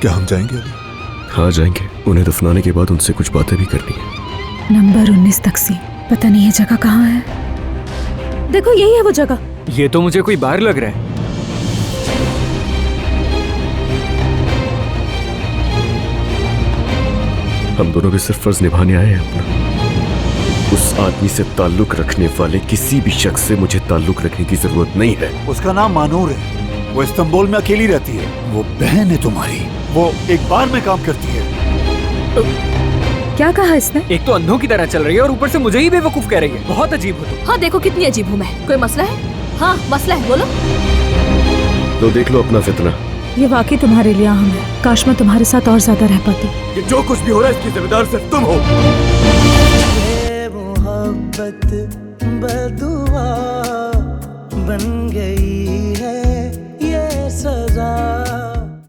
क्या हम जाएंगे अभी? हाँ जाएंगे। उन्हें दफनाने के बाद उनसे कुछ बातें भी करनी है। नंबर 19 तकसीम। पता नहीं ये जगह कहाँ है। देखो यही है वो जगह। ये तो मुझे कोई बार लग रहा है। हम दोनों भी सिर्फ फर्ज निभाने आए हैं अपना। उस आदमी से ताल्लुक रखने वाले किसी भी शख्स से मुझे ताल्लुक रखने की जरूरत नहीं है। उसका नाम मानूर है। वो इस्तांबुल में अकेली रहती है। वो बहन है तुम्हारी। वो एक बार में काम करती है। क्या कहा इसने? एक तो अंधों की तरह चल रही है और ऊपर से मुझे ही बेवकूफ कह रही है। बहुत अजीब हो तुम। हाँ देखो कितनी अजीब हूँ मैं। कोई मसला है? हाँ मसला है, बोलो। तो देख लो अपना फितना। ये वाकई तुम्हारे लिए अहम है। काश मैं तुम्हारे साथ और ज्यादा रह पाती। ये जो कुछ भी हो रहा है इसकी जिम्मेदार सिर्फ तुम हो। ये मोहब्बत बदुआ बन गई।